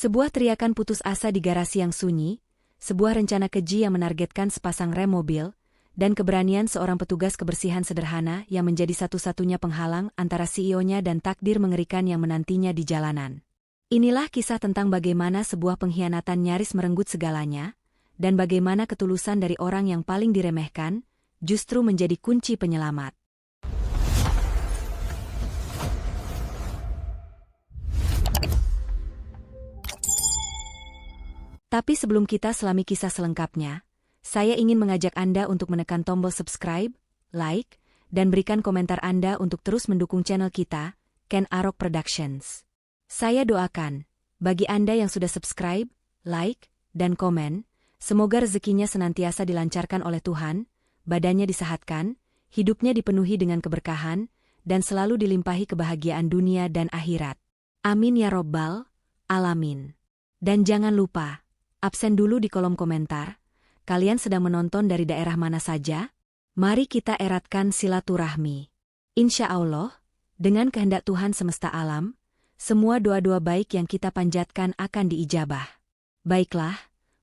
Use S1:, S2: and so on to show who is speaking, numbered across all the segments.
S1: Sebuah teriakan putus asa di garasi yang sunyi, sebuah rencana keji yang menargetkan sepasang rem mobil, dan keberanian seorang petugas kebersihan sederhana yang menjadi satu-satunya penghalang antara CEO-nya dan takdir mengerikan yang menantinya di jalanan. Inilah kisah tentang bagaimana sebuah pengkhianatan nyaris merenggut segalanya, dan bagaimana ketulusan dari orang yang paling diremehkan, justru menjadi kunci penyelamat. Tapi sebelum kita selami kisah selengkapnya, saya ingin mengajak Anda untuk menekan tombol subscribe, like, dan berikan komentar Anda untuk terus mendukung channel kita, Ken Arok Productions. Saya doakan, bagi Anda yang sudah subscribe, like, dan komen, semoga rezekinya senantiasa dilancarkan oleh Tuhan, badannya disehatkan, hidupnya dipenuhi dengan keberkahan, dan selalu dilimpahi kebahagiaan dunia dan akhirat. Amin ya Robbal Alamin. Dan jangan lupa, absen dulu di kolom komentar, kalian sedang menonton dari daerah mana saja? Mari kita eratkan silaturahmi. Insya Allah, dengan kehendak Tuhan semesta alam, semua doa-doa baik yang kita panjatkan akan diijabah. Baiklah,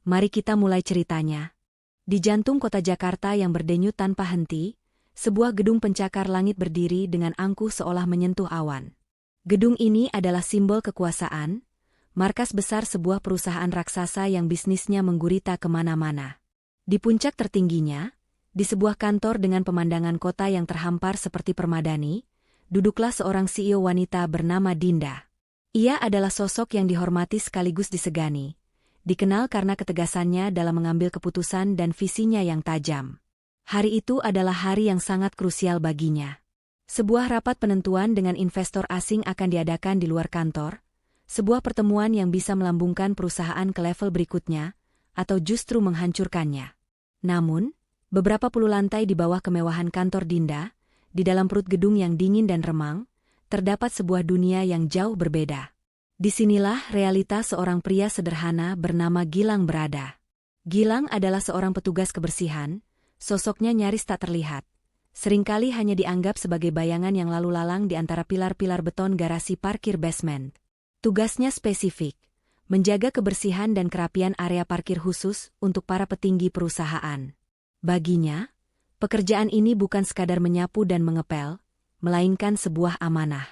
S1: mari kita mulai ceritanya. Di jantung kota Jakarta yang berdenyut tanpa henti, sebuah gedung pencakar langit berdiri dengan angkuh seolah menyentuh awan. Gedung ini adalah simbol kekuasaan, markas besar sebuah perusahaan raksasa yang bisnisnya menggurita kemana-mana. Di puncak tertingginya, di sebuah kantor dengan pemandangan kota yang terhampar seperti permadani, duduklah seorang CEO wanita bernama Dinda. Ia adalah sosok yang dihormati sekaligus disegani, dikenal karena ketegasannya dalam mengambil keputusan dan visinya yang tajam. Hari itu adalah hari yang sangat krusial baginya. Sebuah rapat penentuan dengan investor asing akan diadakan di luar kantor, sebuah pertemuan yang bisa melambungkan perusahaan ke level berikutnya, atau justru menghancurkannya. Namun, beberapa puluh lantai di bawah kemewahan kantor Dinda, di dalam perut gedung yang dingin dan remang, terdapat sebuah dunia yang jauh berbeda. Disinilah realitas seorang pria sederhana bernama Gilang berada. Gilang adalah seorang petugas kebersihan, sosoknya nyaris tak terlihat. Seringkali hanya dianggap sebagai bayangan yang lalu lalang di antara pilar-pilar beton garasi parkir basement. Tugasnya spesifik, menjaga kebersihan dan kerapian area parkir khusus untuk para petinggi perusahaan. Baginya, pekerjaan ini bukan sekadar menyapu dan mengepel, melainkan sebuah amanah.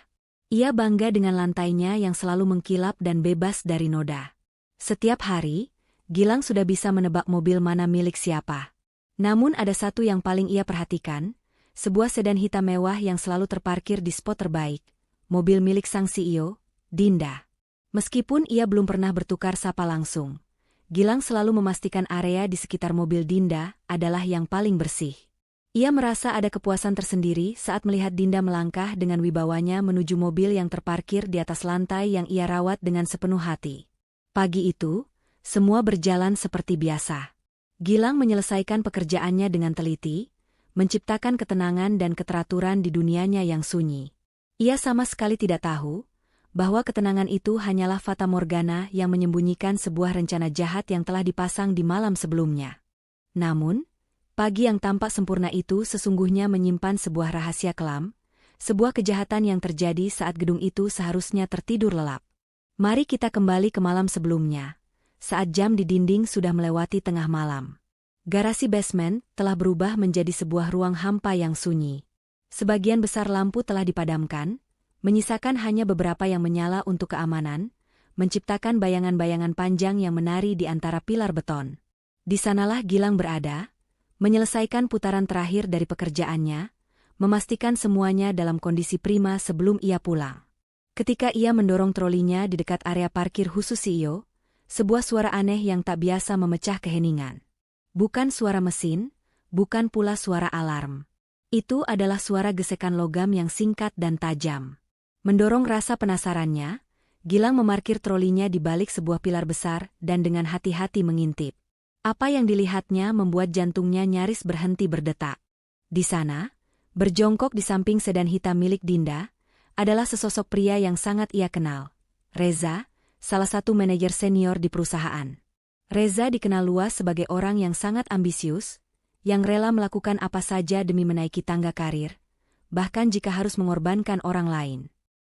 S1: Ia bangga dengan lantainya yang selalu mengkilap dan bebas dari noda. Setiap hari, Gilang sudah bisa menebak mobil mana milik siapa. Namun ada satu yang paling ia perhatikan, sebuah sedan hitam mewah yang selalu terparkir di spot terbaik, mobil milik sang CEO, Dinda. Meskipun ia belum pernah bertukar sapa langsung, Gilang selalu memastikan area di sekitar mobil Dinda adalah yang paling bersih. Ia merasa ada kepuasan tersendiri saat melihat Dinda melangkah dengan wibawanya menuju mobil yang terparkir di atas lantai yang ia rawat dengan sepenuh hati. Pagi itu, semua berjalan seperti biasa. Gilang menyelesaikan pekerjaannya dengan teliti, menciptakan ketenangan dan keteraturan di dunianya yang sunyi. Ia sama sekali tidak tahu bahwa ketenangan itu hanyalah fata morgana yang menyembunyikan sebuah rencana jahat yang telah dipasang di malam sebelumnya. Namun, pagi yang tampak sempurna itu sesungguhnya menyimpan sebuah rahasia kelam, sebuah kejahatan yang terjadi saat gedung itu seharusnya tertidur lelap. Mari kita kembali ke malam sebelumnya, saat jam di dinding sudah melewati tengah malam. Garasi basement telah berubah menjadi sebuah ruang hampa yang sunyi. Sebagian besar lampu telah dipadamkan, menyisakan hanya beberapa yang menyala untuk keamanan, menciptakan bayangan-bayangan panjang yang menari di antara pilar beton. Di sanalah Gilang berada, menyelesaikan putaran terakhir dari pekerjaannya, memastikan semuanya dalam kondisi prima sebelum ia pulang. Ketika ia mendorong trolinya di dekat area parkir khusus CEO, sebuah suara aneh yang tak biasa memecah keheningan. Bukan suara mesin, bukan pula suara alarm. Itu adalah suara gesekan logam yang singkat dan tajam. Mendorong rasa penasarannya, Gilang memarkir trolinya di balik sebuah pilar besar dan dengan hati-hati mengintip. Apa yang dilihatnya membuat jantungnya nyaris berhenti berdetak. Di sana, berjongkok di samping sedan hitam milik Dinda, adalah sesosok pria yang sangat ia kenal. Reza, salah satu manajer senior di perusahaan. Reza dikenal luas sebagai orang yang sangat ambisius, yang rela melakukan apa saja demi menaiki tangga karir, bahkan jika harus mengorbankan orang lain.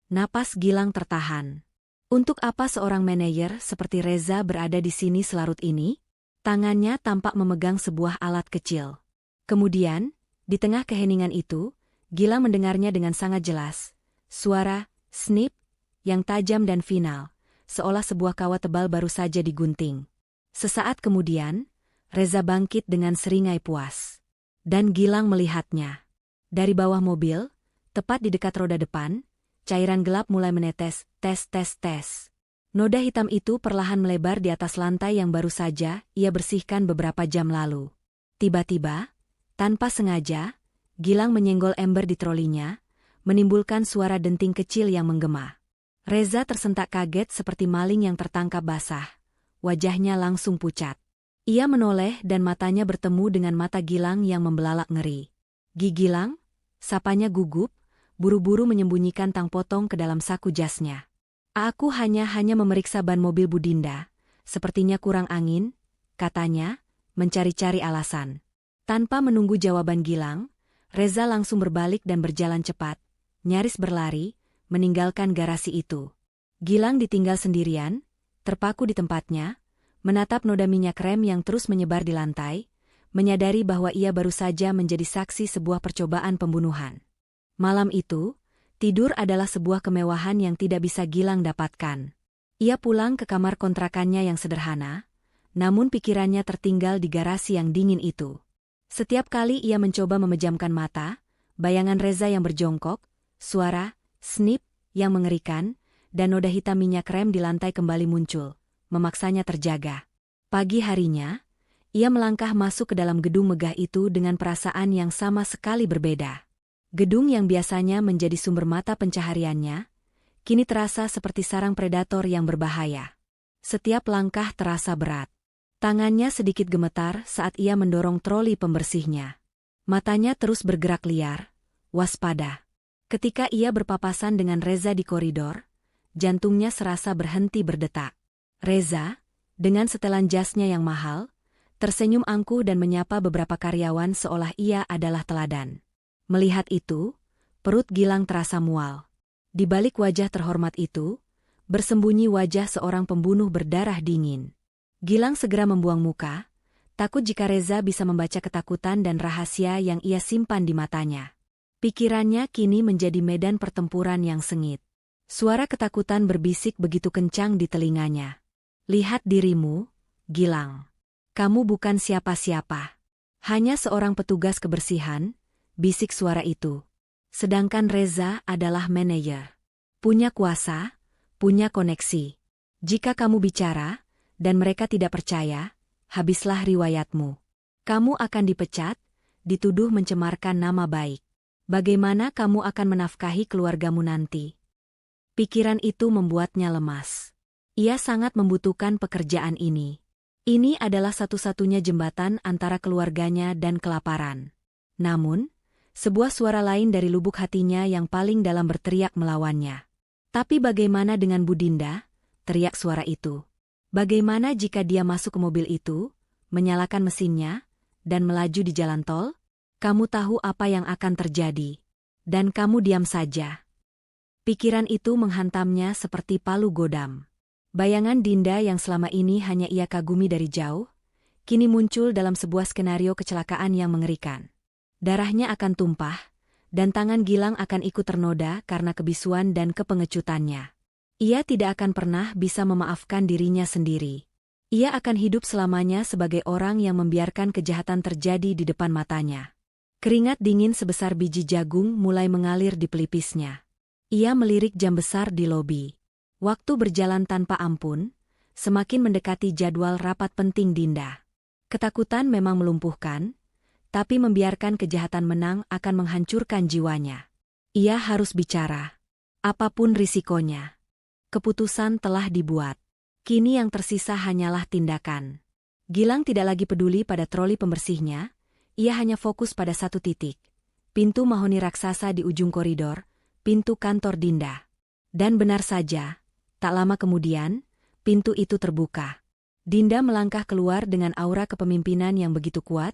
S1: Napas Gilang tertahan. Untuk apa seorang manajer seperti Reza berada di sini selarut ini? Tangannya tampak memegang sebuah alat kecil. Kemudian, di tengah keheningan itu, Gilang mendengarnya dengan sangat jelas. Suara, snip, yang tajam dan final, seolah sebuah kawat tebal baru saja digunting. Sesaat kemudian, Reza bangkit dengan seringai puas. Dan Gilang melihatnya. Dari bawah mobil, tepat di dekat roda depan, cairan gelap mulai menetes, tes. Noda hitam itu perlahan melebar di atas lantai yang baru saja ia bersihkan beberapa jam lalu. Tiba-tiba, tanpa sengaja, Gilang menyenggol ember di trolinya, menimbulkan suara denting kecil yang menggema. Reza tersentak kaget seperti maling yang tertangkap basah. Wajahnya langsung pucat. Ia menoleh dan matanya bertemu dengan mata Gilang yang membelalak ngeri. Gilang, sapanya gugup, buru-buru menyembunyikan tang potong ke dalam saku jasnya. Aku hanya memeriksa ban mobil Bu Dinda, sepertinya kurang angin, katanya, mencari-cari alasan. Tanpa menunggu jawaban Gilang, Reza langsung berbalik dan berjalan cepat, nyaris berlari, meninggalkan garasi itu. Gilang ditinggal sendirian, terpaku di tempatnya, menatap noda minyak rem yang terus menyebar di lantai, menyadari bahwa ia baru saja menjadi saksi sebuah percobaan pembunuhan. Malam itu, tidur adalah sebuah kemewahan yang tidak bisa Gilang dapatkan. Ia pulang ke kamar kontrakannya yang sederhana, namun pikirannya tertinggal di garasi yang dingin itu. Setiap kali ia mencoba memejamkan mata, bayangan Reza yang berjongkok, suara, snip, yang mengerikan, dan noda hitam minyak rem di lantai kembali muncul, memaksanya terjaga. Pagi harinya, ia melangkah masuk ke dalam gedung megah itu dengan perasaan yang sama sekali berbeda. Gedung yang biasanya menjadi sumber mata pencahariannya, kini terasa seperti sarang predator yang berbahaya. Setiap langkah terasa berat. Tangannya sedikit gemetar saat ia mendorong troli pembersihnya. Matanya terus bergerak liar, waspada. Ketika ia berpapasan dengan Reza di koridor, jantungnya serasa berhenti berdetak. Reza, dengan setelan jasnya yang mahal, tersenyum angkuh dan menyapa beberapa karyawan seolah ia adalah teladan. Melihat itu, perut Gilang terasa mual. Di balik wajah terhormat itu, bersembunyi wajah seorang pembunuh berdarah dingin. Gilang segera membuang muka, takut jika Reza bisa membaca ketakutan dan rahasia yang ia simpan di matanya. Pikirannya kini menjadi medan pertempuran yang sengit. Suara ketakutan berbisik begitu kencang di telinganya. Lihat dirimu, Gilang. Kamu bukan siapa-siapa. Hanya seorang petugas kebersihan, bisik suara itu. Sedangkan Reza adalah manajer. Punya kuasa, punya koneksi. Jika kamu bicara, dan mereka tidak percaya, habislah riwayatmu. Kamu akan dipecat, dituduh mencemarkan nama baik. Bagaimana kamu akan menafkahi keluargamu nanti? Pikiran itu membuatnya lemas. Ia sangat membutuhkan pekerjaan ini. Ini adalah satu-satunya jembatan antara keluarganya dan kelaparan. Namun, sebuah suara lain dari lubuk hatinya yang paling dalam berteriak melawannya. Tapi bagaimana dengan Bu Dinda? Teriak suara itu. Bagaimana jika dia masuk ke mobil itu, menyalakan mesinnya, dan melaju di jalan tol? Kamu tahu apa yang akan terjadi. Dan kamu diam saja. Pikiran itu menghantamnya seperti palu godam. Bayangan Dinda yang selama ini hanya ia kagumi dari jauh, kini muncul dalam sebuah skenario kecelakaan yang mengerikan. Darahnya akan tumpah, dan tangan Gilang akan ikut ternoda karena kebisuan dan kepengecutannya. Ia tidak akan pernah bisa memaafkan dirinya sendiri. Ia akan hidup selamanya sebagai orang yang membiarkan kejahatan terjadi di depan matanya. Keringat dingin sebesar biji jagung mulai mengalir di pelipisnya. Ia melirik jam besar di lobi. Waktu berjalan tanpa ampun, semakin mendekati jadwal rapat penting Dinda. Ketakutan memang melumpuhkan, tapi membiarkan kejahatan menang akan menghancurkan jiwanya. Ia harus bicara. Apapun risikonya. Keputusan telah dibuat. Kini yang tersisa hanyalah tindakan. Gilang tidak lagi peduli pada troli pembersihnya, ia hanya fokus pada satu titik. Pintu mahoni raksasa di ujung koridor, pintu kantor Dinda. Dan benar saja, tak lama kemudian, pintu itu terbuka. Dinda melangkah keluar dengan aura kepemimpinan yang begitu kuat,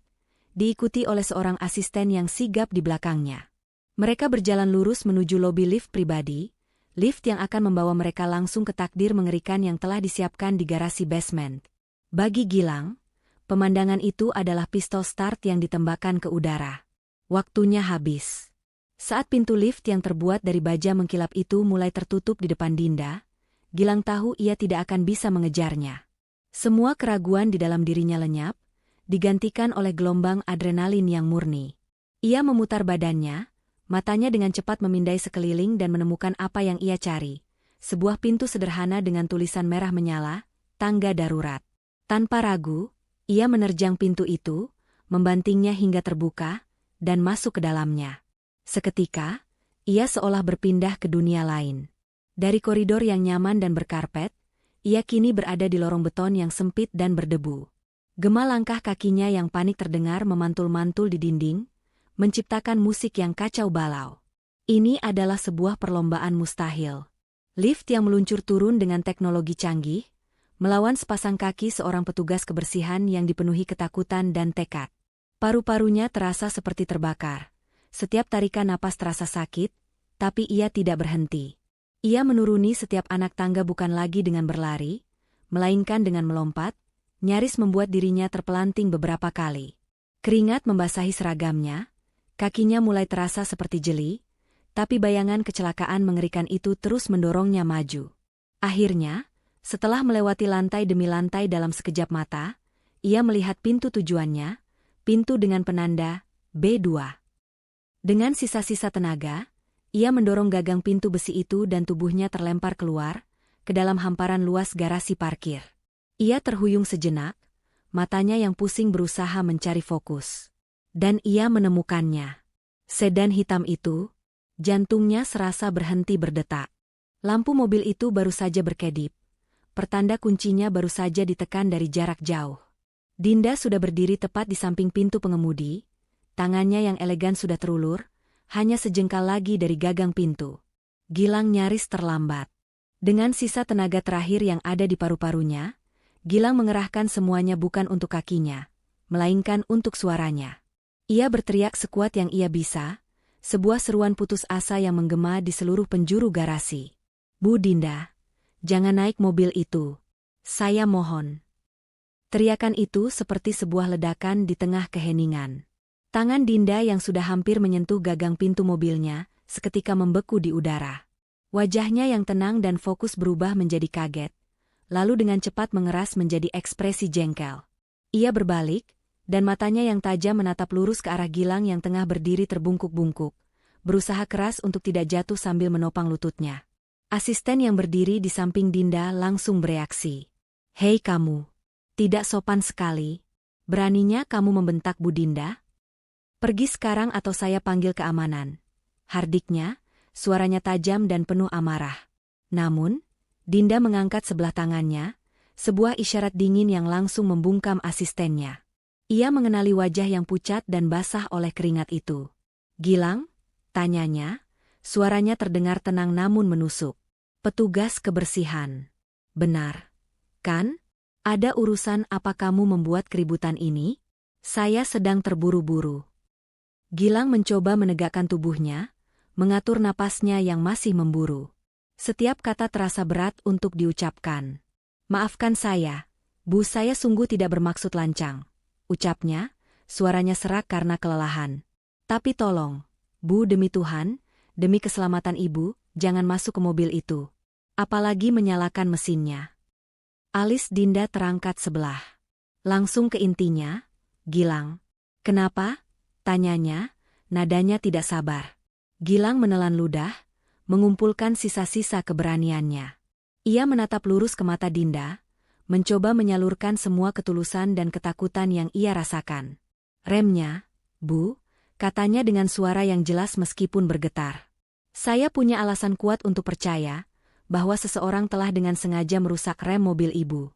S1: diikuti oleh seorang asisten yang sigap di belakangnya. Mereka berjalan lurus menuju lobi lift pribadi, lift yang akan membawa mereka langsung ke takdir mengerikan yang telah disiapkan di garasi basement. Bagi Gilang, pemandangan itu adalah pistol start yang ditembakkan ke udara. Waktunya habis. Saat pintu lift yang terbuat dari baja mengkilap itu mulai tertutup di depan Dinda, Gilang tahu ia tidak akan bisa mengejarnya. Semua keraguan di dalam dirinya lenyap, digantikan oleh gelombang adrenalin yang murni. Ia memutar badannya, matanya dengan cepat memindai sekeliling dan menemukan apa yang ia cari. Sebuah pintu sederhana dengan tulisan merah menyala, tangga darurat. Tanpa ragu, ia menerjang pintu itu, membantingnya hingga terbuka, dan masuk ke dalamnya. Seketika, ia seolah berpindah ke dunia lain. Dari koridor yang nyaman dan berkarpet, ia kini berada di lorong beton yang sempit dan berdebu. Gema langkah kakinya yang panik terdengar memantul-mantul di dinding, menciptakan musik yang kacau balau. Ini adalah sebuah perlombaan mustahil. Lift yang meluncur turun dengan teknologi canggih, melawan sepasang kaki seorang petugas kebersihan yang dipenuhi ketakutan dan tekad. Paru-parunya terasa seperti terbakar. Setiap tarikan napas terasa sakit, tapi ia tidak berhenti. Ia menuruni setiap anak tangga bukan lagi dengan berlari, melainkan dengan melompat, nyaris membuat dirinya terpelanting beberapa kali. Keringat membasahi seragamnya, kakinya mulai terasa seperti jeli, tapi bayangan kecelakaan mengerikan itu terus mendorongnya maju. Akhirnya, setelah melewati lantai demi lantai dalam sekejap mata, ia melihat pintu tujuannya, pintu dengan penanda B2. Dengan sisa-sisa tenaga, ia mendorong gagang pintu besi itu dan tubuhnya terlempar keluar, ke dalam hamparan luas garasi parkir. Ia terhuyung sejenak, matanya yang pusing berusaha mencari fokus. Dan ia menemukannya. Sedan hitam itu, jantungnya serasa berhenti berdetak. Lampu mobil itu baru saja berkedip. Pertanda kuncinya baru saja ditekan dari jarak jauh. Dinda sudah berdiri tepat di samping pintu pengemudi, tangannya yang elegan sudah terulur, hanya sejengkal lagi dari gagang pintu. Gilang nyaris terlambat. Dengan sisa tenaga terakhir yang ada di paru-parunya, Gilang mengerahkan semuanya bukan untuk kakinya, melainkan untuk suaranya. Ia berteriak sekuat yang ia bisa, sebuah seruan putus asa yang menggema di seluruh penjuru garasi. "Bu Dinda, jangan naik mobil itu. Saya mohon." Teriakan itu seperti sebuah ledakan di tengah keheningan. Tangan Dinda yang sudah hampir menyentuh gagang pintu mobilnya, seketika membeku di udara. Wajahnya yang tenang dan fokus berubah menjadi kaget, lalu dengan cepat mengeras menjadi ekspresi jengkel. Ia berbalik, dan matanya yang tajam menatap lurus ke arah Gilang yang tengah berdiri terbungkuk-bungkuk, berusaha keras untuk tidak jatuh sambil menopang lututnya. Asisten yang berdiri di samping Dinda langsung bereaksi. "Hei kamu, tidak sopan sekali. Beraninya kamu membentak Bu Dinda? Pergi sekarang atau saya panggil keamanan." Hardiknya, suaranya tajam dan penuh amarah. Namun, Dinda mengangkat sebelah tangannya, sebuah isyarat dingin yang langsung membungkam asistennya. Ia mengenali wajah yang pucat dan basah oleh keringat itu. "Gilang?" tanyanya, suaranya terdengar tenang namun menusuk. "Petugas kebersihan. Benar, kan? Ada urusan apa kamu membuat keributan ini? Saya sedang terburu-buru." Gilang mencoba menegakkan tubuhnya, mengatur napasnya yang masih memburu. Setiap kata terasa berat untuk diucapkan. "Maafkan saya, Bu, saya sungguh tidak bermaksud lancang," ucapnya, suaranya serak karena kelelahan. "Tapi tolong, Bu, demi Tuhan, demi keselamatan Ibu, jangan masuk ke mobil itu. Apalagi menyalakan mesinnya." Alis Dinda terangkat sebelah. Langsung ke intinya, "Gilang." "Kenapa?" tanyanya, nadanya tidak sabar. Gilang menelan ludah, mengumpulkan sisa-sisa keberaniannya. Ia menatap lurus ke mata Dinda, mencoba menyalurkan semua ketulusan dan ketakutan yang ia rasakan. "Remnya, Bu," katanya dengan suara yang jelas meskipun bergetar. "Saya punya alasan kuat untuk percaya bahwa seseorang telah dengan sengaja merusak rem mobil Ibu."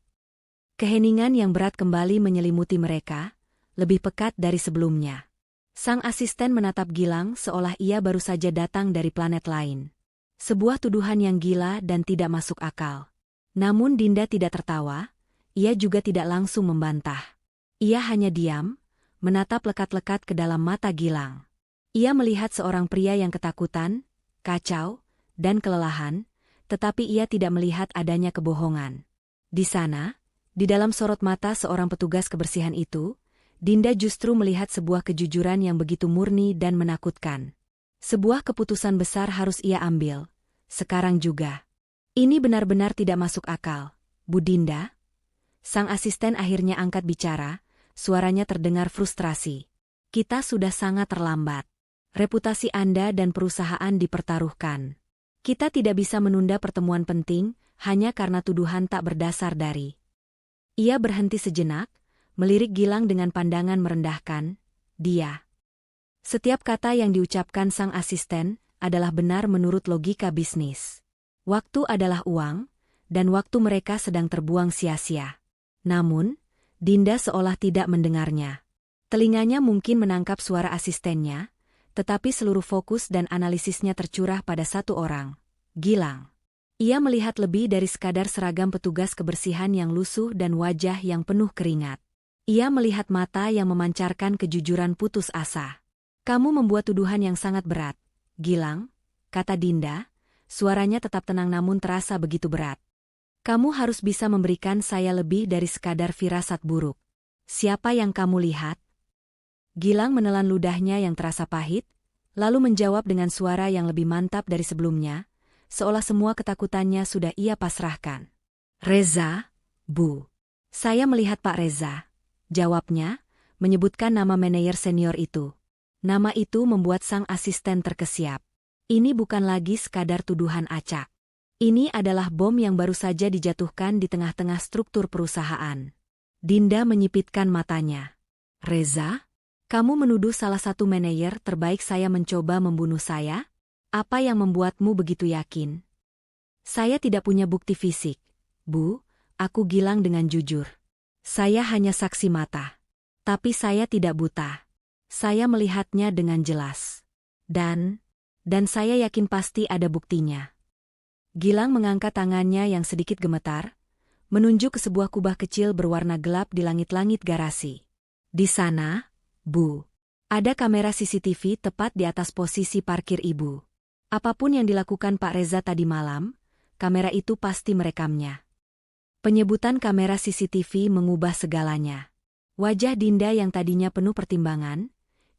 S1: Keheningan yang berat kembali menyelimuti mereka, lebih pekat dari sebelumnya. Sang asisten menatap Gilang seolah ia baru saja datang dari planet lain. Sebuah tuduhan yang gila dan tidak masuk akal. Namun Dinda tidak tertawa, ia juga tidak langsung membantah. Ia hanya diam, menatap lekat-lekat ke dalam mata Gilang. Ia melihat seorang pria yang ketakutan, kacau, dan kelelahan, tetapi ia tidak melihat adanya kebohongan. Di sana, di dalam sorot mata seorang petugas kebersihan itu, Dinda justru melihat sebuah kejujuran yang begitu murni dan menakutkan. Sebuah keputusan besar harus ia ambil, sekarang juga. Ini benar-benar tidak masuk akal, Bu Dinda. Sang asisten akhirnya angkat bicara, suaranya terdengar frustrasi. Kita sudah sangat terlambat. Reputasi Anda dan perusahaan dipertaruhkan. Kita tidak bisa menunda pertemuan penting hanya karena tuduhan tak berdasar dari. Ia berhenti sejenak, melirik Gilang dengan pandangan merendahkan. Dia. Setiap kata yang diucapkan sang asisten adalah benar menurut logika bisnis. Waktu adalah uang, dan waktu mereka sedang terbuang sia-sia. Namun, Dinda seolah tidak mendengarnya. Telinganya mungkin menangkap suara asistennya, tetapi seluruh fokus dan analisisnya tercurah pada satu orang, Gilang. Ia melihat lebih dari sekadar seragam petugas kebersihan yang lusuh dan wajah yang penuh keringat. Ia melihat mata yang memancarkan kejujuran putus asa. Kamu membuat tuduhan yang sangat berat, Gilang, kata Dinda, suaranya tetap tenang namun terasa begitu berat. Kamu harus bisa memberikan saya lebih dari sekadar firasat buruk. Siapa yang kamu lihat? Gilang menelan ludahnya yang terasa pahit, lalu menjawab dengan suara yang lebih mantap dari sebelumnya, seolah semua ketakutannya sudah ia pasrahkan. Reza, Bu. Saya melihat Pak Reza. Jawabnya, menyebutkan nama manajer senior itu. Nama itu membuat sang asisten terkesiap. Ini bukan lagi sekadar tuduhan acak. Ini adalah bom yang baru saja dijatuhkan di tengah-tengah struktur perusahaan. Dinda menyipitkan matanya. Reza? Kamu menuduh salah satu manajer terbaik saya mencoba membunuh saya? Apa yang membuatmu begitu yakin? Saya tidak punya bukti fisik, Bu, aku Gilang dengan jujur. Saya hanya saksi mata. Tapi saya tidak buta. Saya melihatnya dengan jelas. Dan saya yakin pasti ada buktinya. Gilang mengangkat tangannya yang sedikit gemetar, menunjuk ke sebuah kubah kecil berwarna gelap di langit-langit garasi. Di sana, Bu, ada kamera CCTV tepat di atas posisi parkir Ibu. Apapun yang dilakukan Pak Reza tadi malam, kamera itu pasti merekamnya. Penyebutan kamera CCTV mengubah segalanya. Wajah Dinda yang tadinya penuh pertimbangan,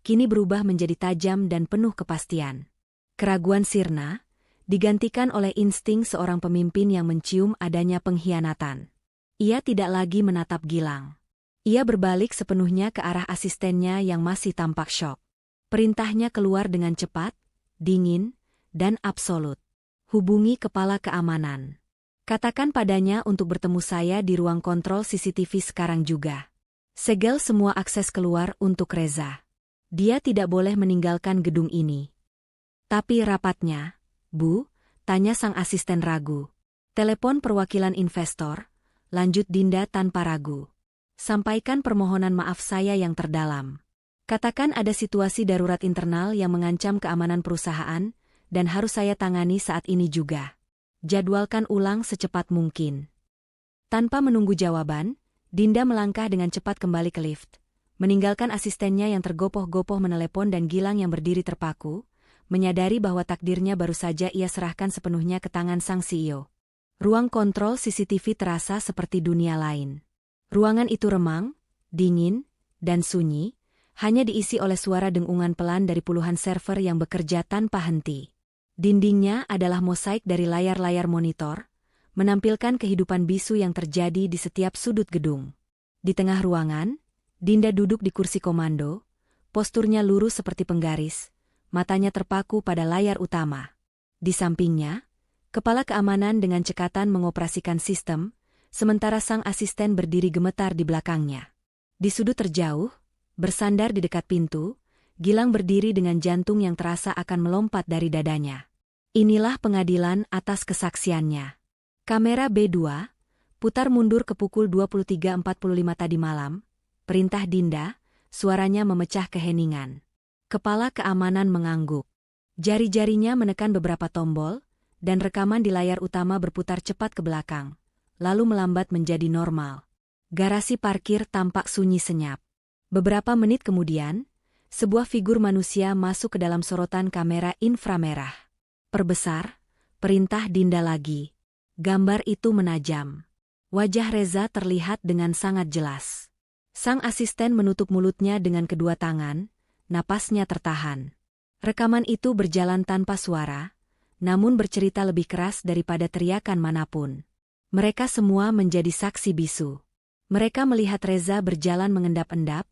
S1: kini berubah menjadi tajam dan penuh kepastian. Keraguan sirna, digantikan oleh insting seorang pemimpin yang mencium adanya pengkhianatan. Ia tidak lagi menatap Gilang. Ia berbalik sepenuhnya ke arah asistennya yang masih tampak syok. Perintahnya keluar dengan cepat, dingin, dan absolut. Hubungi kepala keamanan. Katakan padanya untuk bertemu saya di ruang kontrol CCTV sekarang juga. Segel semua akses keluar untuk Reza. Dia tidak boleh meninggalkan gedung ini. Tapi rapatnya, Bu, tanya sang asisten ragu. Telepon perwakilan investor, lanjut Dinda tanpa ragu. Sampaikan permohonan maaf saya yang terdalam. Katakan ada situasi darurat internal yang mengancam keamanan perusahaan, dan harus saya tangani saat ini juga. Jadwalkan ulang secepat mungkin. Tanpa menunggu jawaban, Dinda melangkah dengan cepat kembali ke lift, meninggalkan asistennya yang tergopoh-gopoh menelepon dan Gilang yang berdiri terpaku, menyadari bahwa takdirnya baru saja ia serahkan sepenuhnya ke tangan sang CEO. Ruang kontrol CCTV terasa seperti dunia lain. Ruangan itu remang, dingin, dan sunyi, hanya diisi oleh suara dengungan pelan dari puluhan server yang bekerja tanpa henti. Dindingnya adalah mosaik dari layar-layar monitor, menampilkan kehidupan bisu yang terjadi di setiap sudut gedung. Di tengah ruangan, Dinda duduk di kursi komando, posturnya lurus seperti penggaris, matanya terpaku pada layar utama. Di sampingnya, kepala keamanan dengan cekatan mengoperasikan sistem, sementara sang asisten berdiri gemetar di belakangnya. Di sudut terjauh, bersandar di dekat pintu, Gilang berdiri dengan jantung yang terasa akan melompat dari dadanya. Inilah pengadilan atas kesaksiannya. Kamera B2, putar mundur ke pukul 23.45 tadi malam, perintah Dinda, suaranya memecah keheningan. Kepala keamanan mengangguk. Jari-jarinya menekan beberapa tombol, dan rekaman di layar utama berputar cepat ke belakang, lalu melambat menjadi normal. Garasi parkir tampak sunyi senyap. Beberapa menit kemudian, sebuah figur manusia masuk ke dalam sorotan kamera inframerah. Perbesar, perintah Dinda lagi. Gambar itu menajam. Wajah Reza terlihat dengan sangat jelas. Sang asisten menutup mulutnya dengan kedua tangan, napasnya tertahan. Rekaman itu berjalan tanpa suara, namun bercerita lebih keras daripada teriakan manapun. Mereka semua menjadi saksi bisu. Mereka melihat Reza berjalan mengendap-endap,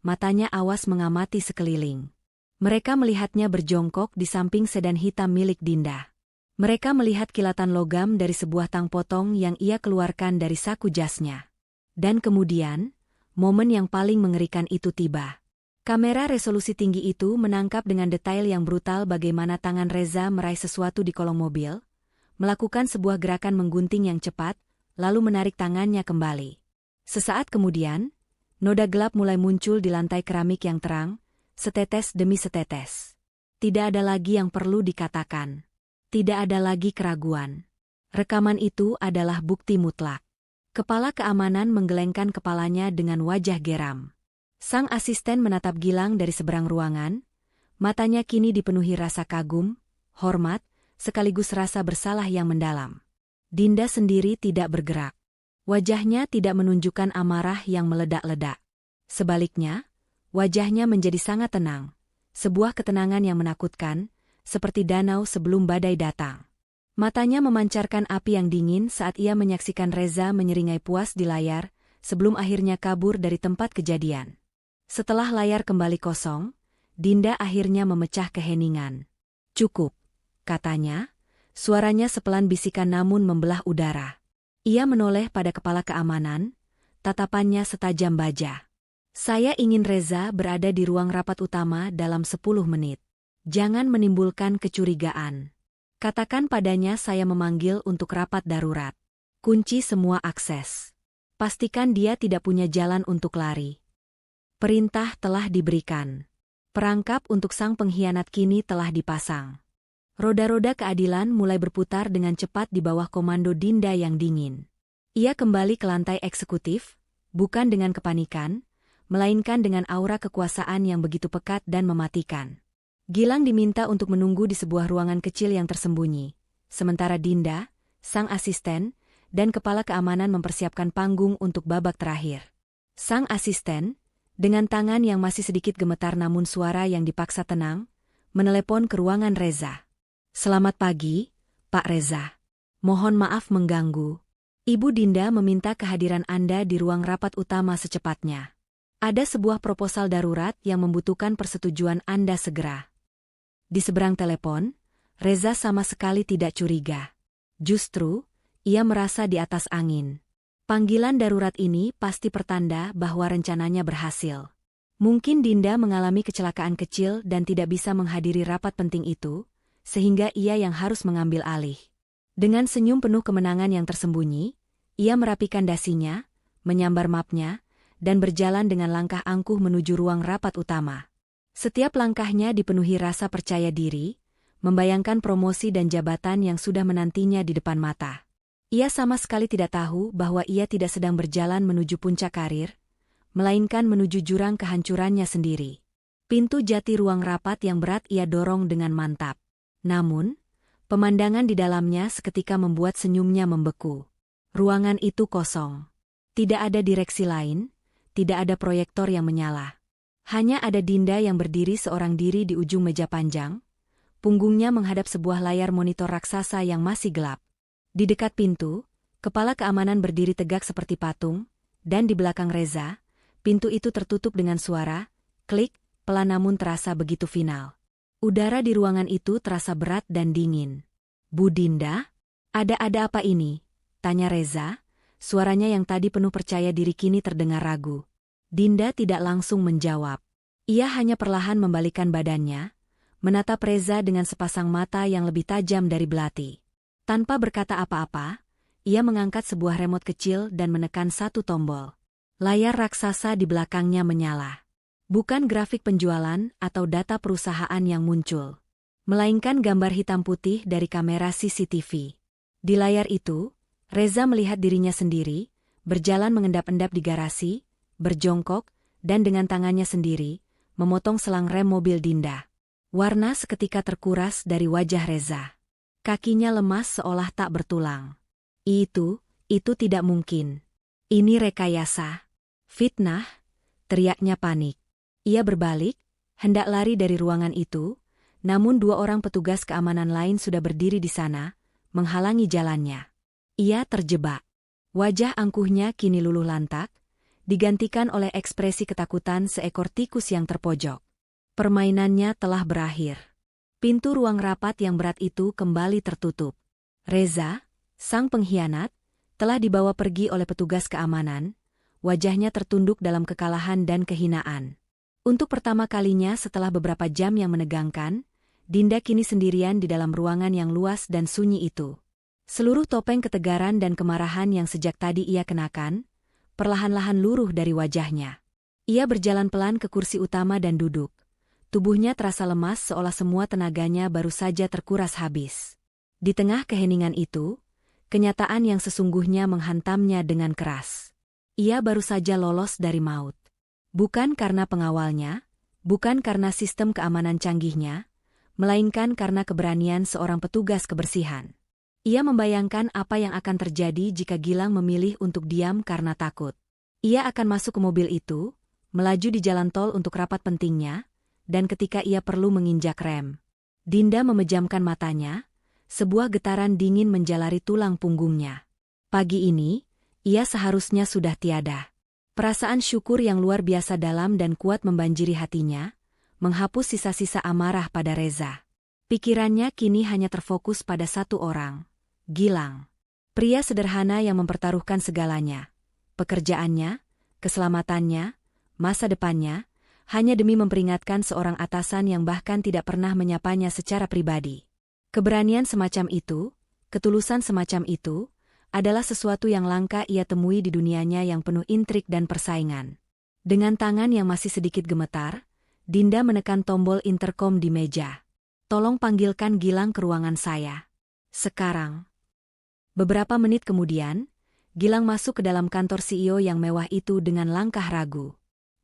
S1: matanya awas mengamati sekeliling. Mereka melihatnya berjongkok di samping sedan hitam milik Dinda. Mereka melihat kilatan logam dari sebuah tang potong yang ia keluarkan dari saku jasnya. Dan kemudian, momen yang paling mengerikan itu tiba. Kamera resolusi tinggi itu menangkap dengan detail yang brutal bagaimana tangan Reza meraih sesuatu di kolong mobil, melakukan sebuah gerakan menggunting yang cepat, lalu menarik tangannya kembali. Sesaat kemudian, noda gelap mulai muncul di lantai keramik yang terang, setetes demi setetes. Tidak ada lagi yang perlu dikatakan. Tidak ada lagi keraguan. Rekaman itu adalah bukti mutlak. Kepala keamanan menggelengkan kepalanya dengan wajah geram. Sang asisten menatap Gilang dari seberang ruangan, matanya kini dipenuhi rasa kagum, hormat, sekaligus rasa bersalah yang mendalam. Dinda sendiri tidak bergerak. Wajahnya tidak menunjukkan amarah yang meledak-ledak. Sebaliknya, wajahnya menjadi sangat tenang, sebuah ketenangan yang menakutkan, seperti danau sebelum badai datang. Matanya memancarkan api yang dingin saat ia menyaksikan Reza menyeringai puas di layar, sebelum akhirnya kabur dari tempat kejadian. Setelah layar kembali kosong, Dinda akhirnya memecah keheningan. "Cukup," katanya, suaranya sepelan bisikan namun membelah udara. Ia menoleh pada kepala keamanan, tatapannya setajam baja. "Saya ingin Reza berada di ruang rapat utama dalam 10 menit. Jangan menimbulkan kecurigaan. Katakan padanya saya memanggil untuk rapat darurat. Kunci semua akses. Pastikan dia tidak punya jalan untuk lari." Perintah telah diberikan. Perangkap untuk sang pengkhianat kini telah dipasang. Roda-roda keadilan mulai berputar dengan cepat di bawah komando Dinda yang dingin. Ia kembali ke lantai eksekutif, bukan dengan kepanikan, melainkan dengan aura kekuasaan yang begitu pekat dan mematikan. Gilang diminta untuk menunggu di sebuah ruangan kecil yang tersembunyi, sementara Dinda, sang asisten, dan kepala keamanan mempersiapkan panggung untuk babak terakhir. Sang asisten, dengan tangan yang masih sedikit gemetar namun suara yang dipaksa tenang, menelepon ke ruangan Reza. "Selamat pagi, Pak Reza. Mohon maaf mengganggu. Ibu Dinda meminta kehadiran Anda di ruang rapat utama secepatnya. Ada sebuah proposal darurat yang membutuhkan persetujuan Anda segera." Di seberang telepon, Reza sama sekali tidak curiga. Justru, ia merasa di atas angin. Panggilan darurat ini pasti pertanda bahwa rencananya berhasil. Mungkin Dinda mengalami kecelakaan kecil dan tidak bisa menghadiri rapat penting itu, sehingga ia yang harus mengambil alih. Dengan senyum penuh kemenangan yang tersembunyi, ia merapikan dasinya, menyambar mapnya, dan berjalan dengan langkah angkuh menuju ruang rapat utama. Setiap langkahnya dipenuhi rasa percaya diri, membayangkan promosi dan jabatan yang sudah menantinya di depan mata. Ia sama sekali tidak tahu bahwa ia tidak sedang berjalan menuju puncak karir, melainkan menuju jurang kehancurannya sendiri. Pintu jati ruang rapat yang berat ia dorong dengan mantap. Namun, pemandangan di dalamnya seketika membuat senyumnya membeku. Ruangan itu kosong. Tidak ada direksi lain, tidak ada proyektor yang menyala. Hanya ada Dinda yang berdiri seorang diri di ujung meja panjang, punggungnya menghadap sebuah layar monitor raksasa yang masih gelap. Di dekat pintu, kepala keamanan berdiri tegak seperti patung, dan di belakang Reza, pintu itu tertutup dengan suara, klik, pelan namun terasa begitu final. Udara di ruangan itu terasa berat dan dingin. "Bu Dinda? Ada apa ini?" tanya Reza, suaranya yang tadi penuh percaya diri kini terdengar ragu. Dinda tidak langsung menjawab. Ia hanya perlahan membalikkan badannya, menatap Reza dengan sepasang mata yang lebih tajam dari belati. Tanpa berkata apa-apa, ia mengangkat sebuah remote kecil dan menekan satu tombol. Layar raksasa di belakangnya menyala. Bukan grafik penjualan atau data perusahaan yang muncul, melainkan gambar hitam putih dari kamera CCTV. Di layar itu, Reza melihat dirinya sendiri, berjalan mengendap-endap di garasi, berjongkok, dan dengan tangannya sendiri, memotong selang rem mobil Dinda. Warna seketika terkuras dari wajah Reza. Kakinya lemas seolah tak bertulang. Itu tidak mungkin. Ini rekayasa. Fitnah, teriaknya panik. Ia berbalik, hendak lari dari ruangan itu, namun 2 orang petugas keamanan lain sudah berdiri di sana, menghalangi jalannya. Ia terjebak. Wajah angkuhnya kini luluh lantak, digantikan oleh ekspresi ketakutan seekor tikus yang terpojok. Permainannya telah berakhir. Pintu ruang rapat yang berat itu kembali tertutup. Reza, sang pengkhianat, telah dibawa pergi oleh petugas keamanan, wajahnya tertunduk dalam kekalahan dan kehinaan. Untuk pertama kalinya setelah beberapa jam yang menegangkan, Dinda kini sendirian di dalam ruangan yang luas dan sunyi itu. Seluruh topeng ketegaran dan kemarahan yang sejak tadi ia kenakan, perlahan-lahan luruh dari wajahnya. Ia berjalan pelan ke kursi utama dan duduk. Tubuhnya terasa lemas seolah semua tenaganya baru saja terkuras habis. Di tengah keheningan itu, kenyataan yang sesungguhnya menghantamnya dengan keras. Ia baru saja lolos dari maut. Bukan karena pengawalnya, bukan karena sistem keamanan canggihnya, melainkan karena keberanian seorang petugas kebersihan. Ia membayangkan apa yang akan terjadi jika Gilang memilih untuk diam karena takut. Ia akan masuk ke mobil itu, melaju di jalan tol untuk rapat pentingnya, dan ketika ia perlu menginjak rem. Dinda memejamkan matanya, sebuah getaran dingin menjalari tulang punggungnya. Pagi ini, ia seharusnya sudah tiada. Perasaan syukur yang luar biasa dalam dan kuat membanjiri hatinya, menghapus sisa-sisa amarah pada Reza. Pikirannya kini hanya terfokus pada satu orang, Gilang. Pria sederhana yang mempertaruhkan segalanya, pekerjaannya, keselamatannya, masa depannya, hanya demi memperingatkan seorang atasan yang bahkan tidak pernah menyapanya secara pribadi. Keberanian semacam itu, ketulusan semacam itu, adalah sesuatu yang langka ia temui di dunianya yang penuh intrik dan persaingan. Dengan tangan yang masih sedikit gemetar, Dinda menekan tombol interkom di meja. "Tolong panggilkan Gilang ke ruangan saya. Sekarang." Beberapa menit kemudian, Gilang masuk ke dalam kantor CEO yang mewah itu dengan langkah ragu.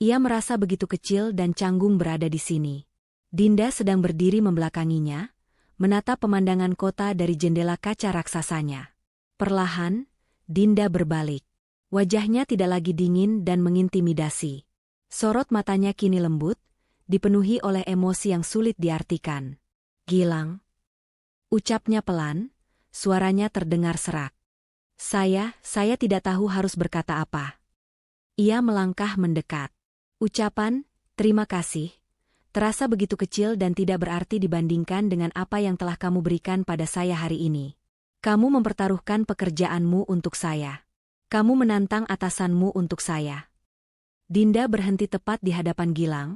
S1: Ia merasa begitu kecil dan canggung berada di sini. Dinda sedang berdiri membelakanginya, menatap pemandangan kota dari jendela kaca raksasanya. Perlahan, Dinda berbalik. Wajahnya tidak lagi dingin dan mengintimidasi. Sorot matanya kini lembut, dipenuhi oleh emosi yang sulit diartikan. "Gilang," ucapnya pelan, suaranya terdengar serak. Saya tidak tahu harus berkata apa." Ia melangkah mendekat. Ucapan, "Terima kasih," terasa begitu kecil dan tidak berarti dibandingkan dengan apa yang telah kamu berikan pada saya hari ini. Kamu mempertaruhkan pekerjaanmu untuk saya. Kamu menantang atasanmu untuk saya." Dinda berhenti tepat di hadapan Gilang,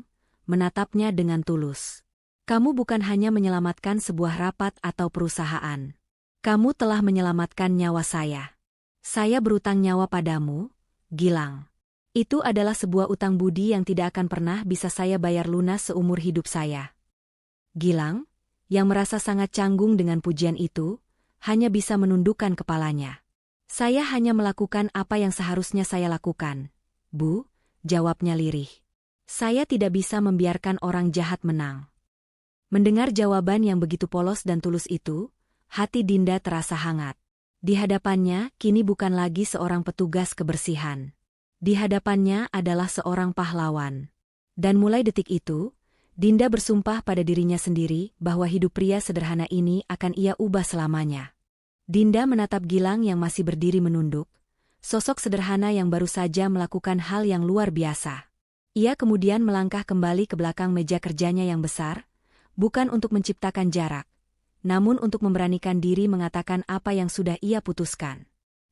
S1: menatapnya dengan tulus. "Kamu bukan hanya menyelamatkan sebuah rapat atau perusahaan. Kamu telah menyelamatkan nyawa saya. Saya berutang nyawa padamu, Gilang. Itu adalah sebuah utang budi yang tidak akan pernah bisa saya bayar lunas seumur hidup saya." Gilang, yang merasa sangat canggung dengan pujian itu, hanya bisa menundukkan kepalanya. "Saya hanya melakukan apa yang seharusnya saya lakukan, Bu," jawabnya lirih. "Saya tidak bisa membiarkan orang jahat menang." Mendengar jawaban yang begitu polos dan tulus itu, hati Dinda terasa hangat. Di hadapannya kini bukan lagi seorang petugas kebersihan. Di hadapannya adalah seorang pahlawan. Dan mulai detik itu, Dinda bersumpah pada dirinya sendiri bahwa hidup pria sederhana ini akan ia ubah selamanya. Dinda menatap Gilang yang masih berdiri menunduk, sosok sederhana yang baru saja melakukan hal yang luar biasa. Ia kemudian melangkah kembali ke belakang meja kerjanya yang besar, bukan untuk menciptakan jarak, namun untuk memberanikan diri mengatakan apa yang sudah ia putuskan.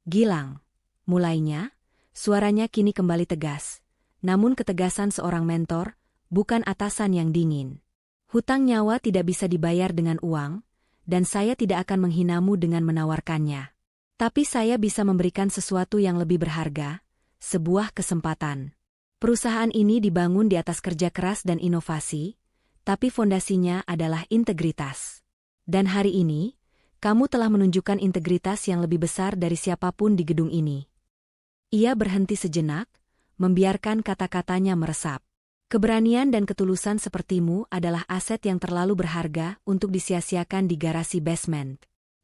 S1: "Gilang," mulainya, suaranya kini kembali tegas, namun ketegasan seorang mentor, bukan atasan yang dingin. "Hutang nyawa tidak bisa dibayar dengan uang, dan saya tidak akan menghinamu dengan menawarkannya. Tapi saya bisa memberikan sesuatu yang lebih berharga, sebuah kesempatan. Perusahaan ini dibangun di atas kerja keras dan inovasi, tapi fondasinya adalah integritas. Dan hari ini, kamu telah menunjukkan integritas yang lebih besar dari siapapun di gedung ini." Ia berhenti sejenak, membiarkan kata-katanya meresap. "Keberanian dan ketulusan sepertimu adalah aset yang terlalu berharga untuk disia-siakan di garasi basement."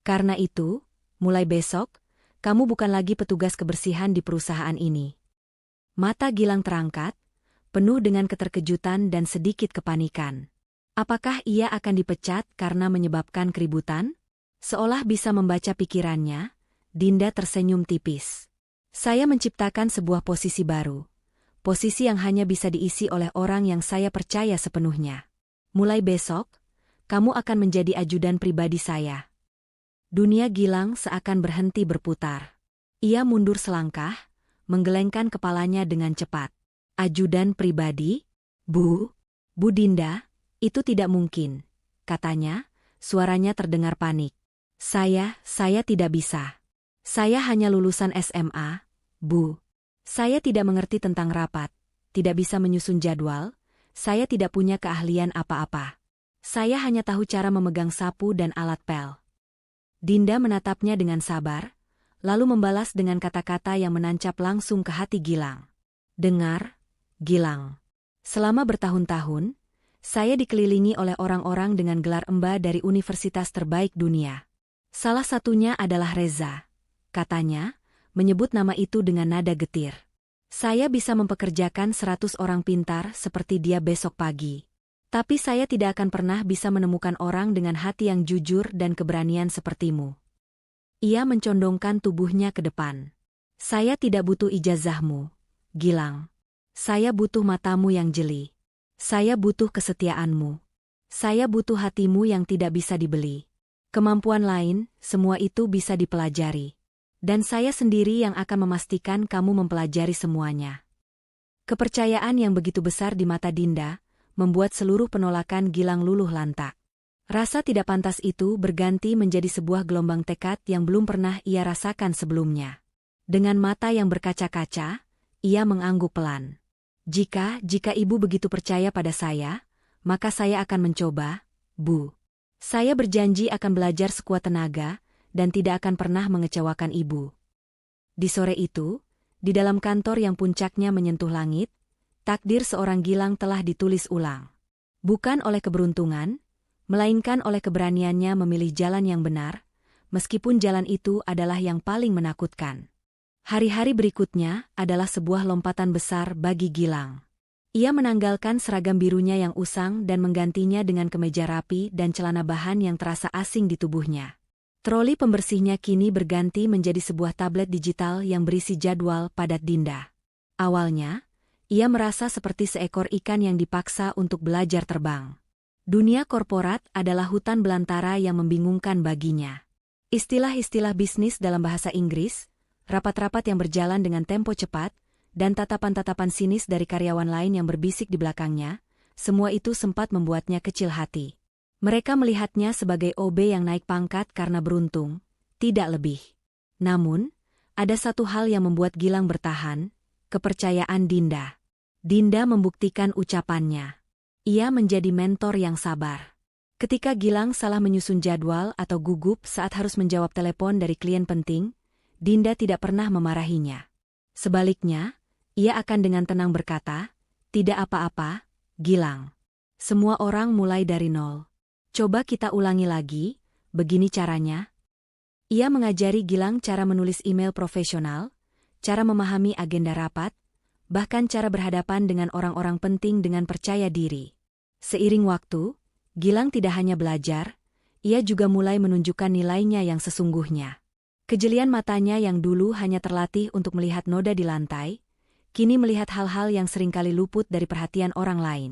S1: Karena itu, mulai besok, kamu bukan lagi petugas kebersihan di perusahaan ini. Mata Gilang terangkat, penuh dengan keterkejutan dan sedikit kepanikan. Apakah ia akan dipecat karena menyebabkan keributan? Seolah bisa membaca pikirannya, Dinda tersenyum tipis. Saya menciptakan sebuah posisi baru. Posisi yang hanya bisa diisi oleh orang yang saya percaya sepenuhnya. Mulai besok, kamu akan menjadi ajudan pribadi saya. Dunia Gilang seakan berhenti berputar. Ia mundur selangkah, menggelengkan kepalanya dengan cepat. Ajudan pribadi? Bu Dinda, itu tidak mungkin, katanya, suaranya terdengar panik. Saya tidak bisa. Saya hanya lulusan SMA, Bu. Saya tidak mengerti tentang rapat, tidak bisa menyusun jadwal, saya tidak punya keahlian apa-apa. Saya hanya tahu cara memegang sapu dan alat pel. Dinda menatapnya dengan sabar, lalu membalas dengan kata-kata yang menancap langsung ke hati Gilang. Dengar, Gilang. Selama bertahun-tahun, saya dikelilingi oleh orang-orang dengan gelar emba dari universitas terbaik dunia. Salah satunya adalah Reza. Katanya, menyebut nama itu dengan nada getir. Saya bisa mempekerjakan 100 orang pintar seperti dia besok pagi. Tapi saya tidak akan pernah bisa menemukan orang dengan hati yang jujur dan keberanian sepertimu. Ia mencondongkan tubuhnya ke depan. Saya tidak butuh ijazahmu, Gilang. Saya butuh matamu yang jeli. Saya butuh kesetiaanmu. Saya butuh hatimu yang tidak bisa dibeli. Kemampuan lain, semua itu bisa dipelajari. Dan saya sendiri yang akan memastikan kamu mempelajari semuanya. Kepercayaan yang begitu besar di mata Dinda, membuat seluruh penolakan Gilang luluh lantak. Rasa tidak pantas itu berganti menjadi sebuah gelombang tekad yang belum pernah ia rasakan sebelumnya. Dengan mata yang berkaca-kaca, ia mengangguk pelan. Jika ibu begitu percaya pada saya, maka saya akan mencoba, Bu. Saya berjanji akan belajar sekuat tenaga, dan tidak akan pernah mengecewakan ibu. Di sore itu, di dalam kantor yang puncaknya menyentuh langit, takdir seorang Gilang telah ditulis ulang. Bukan oleh keberuntungan, melainkan oleh keberaniannya memilih jalan yang benar, meskipun jalan itu adalah yang paling menakutkan. Hari-hari berikutnya adalah sebuah lompatan besar bagi Gilang. Ia menanggalkan seragam birunya yang usang dan menggantinya dengan kemeja rapi dan celana bahan yang terasa asing di tubuhnya. Troli pembersihnya kini berganti menjadi sebuah tablet digital yang berisi jadwal padat Dinda. Awalnya, ia merasa seperti seekor ikan yang dipaksa untuk belajar terbang. Dunia korporat adalah hutan belantara yang membingungkan baginya. Istilah-istilah bisnis dalam bahasa Inggris, rapat-rapat yang berjalan dengan tempo cepat, dan tatapan-tatapan sinis dari karyawan lain yang berbisik di belakangnya, semua itu sempat membuatnya kecil hati. Mereka melihatnya sebagai OB yang naik pangkat karena beruntung, tidak lebih. Namun, ada satu hal yang membuat Gilang bertahan, kepercayaan Dinda. Dinda membuktikan ucapannya. Ia menjadi mentor yang sabar. Ketika Gilang salah menyusun jadwal atau gugup saat harus menjawab telepon dari klien penting, Dinda tidak pernah memarahinya. Sebaliknya, ia akan dengan tenang berkata, "Tidak apa-apa, Gilang. Semua orang mulai dari nol. Coba kita ulangi lagi, begini caranya." Ia mengajari Gilang cara menulis email profesional, cara memahami agenda rapat, bahkan cara berhadapan dengan orang-orang penting dengan percaya diri. Seiring waktu, Gilang tidak hanya belajar, ia juga mulai menunjukkan nilainya yang sesungguhnya. Kejelian matanya yang dulu hanya terlatih untuk melihat noda di lantai, kini melihat hal-hal yang seringkali luput dari perhatian orang lain.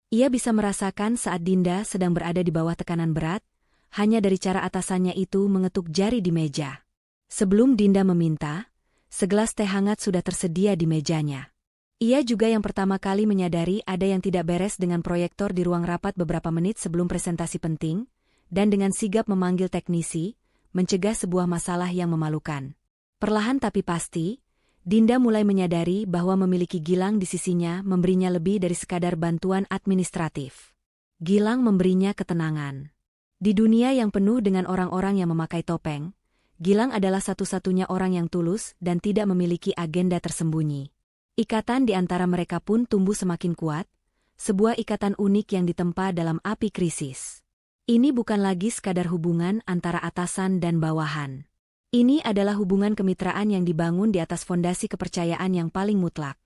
S1: Ia bisa merasakan saat Dinda sedang berada di bawah tekanan berat, hanya dari cara atasannya itu mengetuk jari di meja. Sebelum Dinda meminta, segelas teh hangat sudah tersedia di mejanya. Ia juga yang pertama kali menyadari ada yang tidak beres dengan proyektor di ruang rapat beberapa menit sebelum presentasi penting, dan dengan sigap memanggil teknisi, mencegah sebuah masalah yang memalukan. Perlahan tapi pasti, Dinda mulai menyadari bahwa memiliki Gilang di sisinya memberinya lebih dari sekadar bantuan administratif. Gilang memberinya ketenangan. Di dunia yang penuh dengan orang-orang yang memakai topeng, Gilang adalah satu-satunya orang yang tulus dan tidak memiliki agenda tersembunyi. Ikatan di antara mereka pun tumbuh semakin kuat, sebuah ikatan unik yang ditempa dalam api krisis. Ini bukan lagi sekadar hubungan antara atasan dan bawahan. Ini adalah hubungan kemitraan yang dibangun di atas fondasi kepercayaan yang paling mutlak.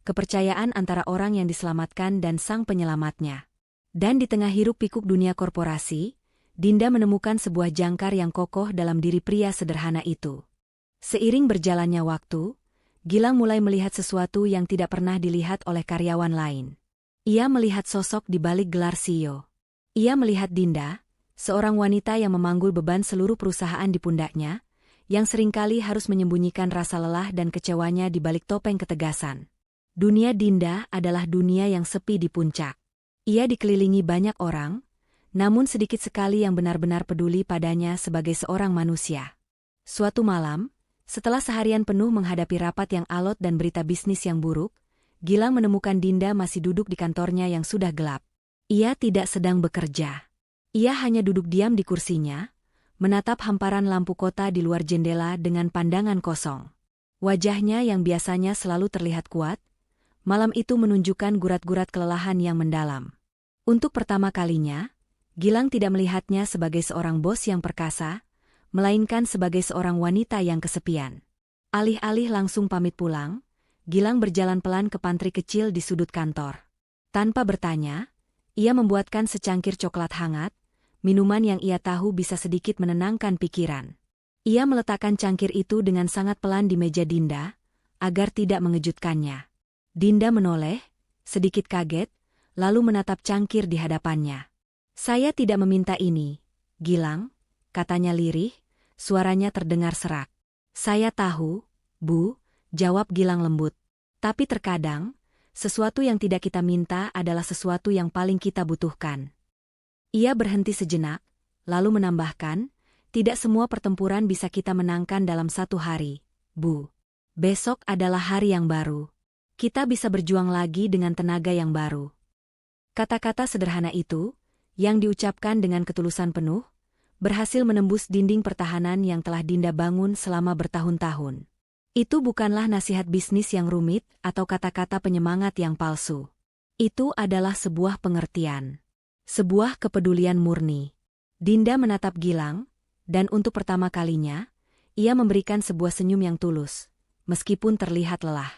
S1: Kepercayaan antara orang yang diselamatkan dan sang penyelamatnya. Dan di tengah hiruk-pikuk dunia korporasi, Dinda menemukan sebuah jangkar yang kokoh dalam diri pria sederhana itu. Seiring berjalannya waktu, Gilang mulai melihat sesuatu yang tidak pernah dilihat oleh karyawan lain. Ia melihat sosok di balik gelar CEO. Ia melihat Dinda, seorang wanita yang memanggul beban seluruh perusahaan di pundaknya, yang seringkali harus menyembunyikan rasa lelah dan kecewanya di balik topeng ketegasan. Dunia Dinda adalah dunia yang sepi di puncak. Ia dikelilingi banyak orang, namun sedikit sekali yang benar-benar peduli padanya sebagai seorang manusia. Suatu malam, setelah seharian penuh menghadapi rapat yang alot dan berita bisnis yang buruk, Gilang menemukan Dinda masih duduk di kantornya yang sudah gelap. Ia tidak sedang bekerja. Ia hanya duduk diam di kursinya, menatap hamparan lampu kota di luar jendela dengan pandangan kosong. Wajahnya yang biasanya selalu terlihat kuat, malam itu menunjukkan gurat-gurat kelelahan yang mendalam. Untuk pertama kalinya, Gilang tidak melihatnya sebagai seorang bos yang perkasa, melainkan sebagai seorang wanita yang kesepian. Alih-alih langsung pamit pulang, Gilang berjalan pelan ke pantry kecil di sudut kantor. Tanpa bertanya, ia membuatkan secangkir coklat hangat, minuman yang ia tahu bisa sedikit menenangkan pikiran. Ia meletakkan cangkir itu dengan sangat pelan di meja Dinda, agar tidak mengejutkannya. Dinda menoleh, sedikit kaget, lalu menatap cangkir di hadapannya. "Saya tidak meminta ini, Gilang," katanya lirih, suaranya terdengar serak. "Saya tahu, Bu," jawab Gilang lembut. "Tapi terkadang, sesuatu yang tidak kita minta adalah sesuatu yang paling kita butuhkan." Ia berhenti sejenak, lalu menambahkan, "Tidak semua pertempuran bisa kita menangkan dalam satu hari, Bu. Besok adalah hari yang baru. Kita bisa berjuang lagi dengan tenaga yang baru." Kata-kata sederhana itu, yang diucapkan dengan ketulusan penuh, berhasil menembus dinding pertahanan yang telah Dinda bangun selama bertahun-tahun. Itu bukanlah nasihat bisnis yang rumit atau kata-kata penyemangat yang palsu. Itu adalah sebuah pengertian. Sebuah kepedulian murni. Dinda menatap Gilang, dan untuk pertama kalinya, ia memberikan sebuah senyum yang tulus, meskipun terlihat lelah.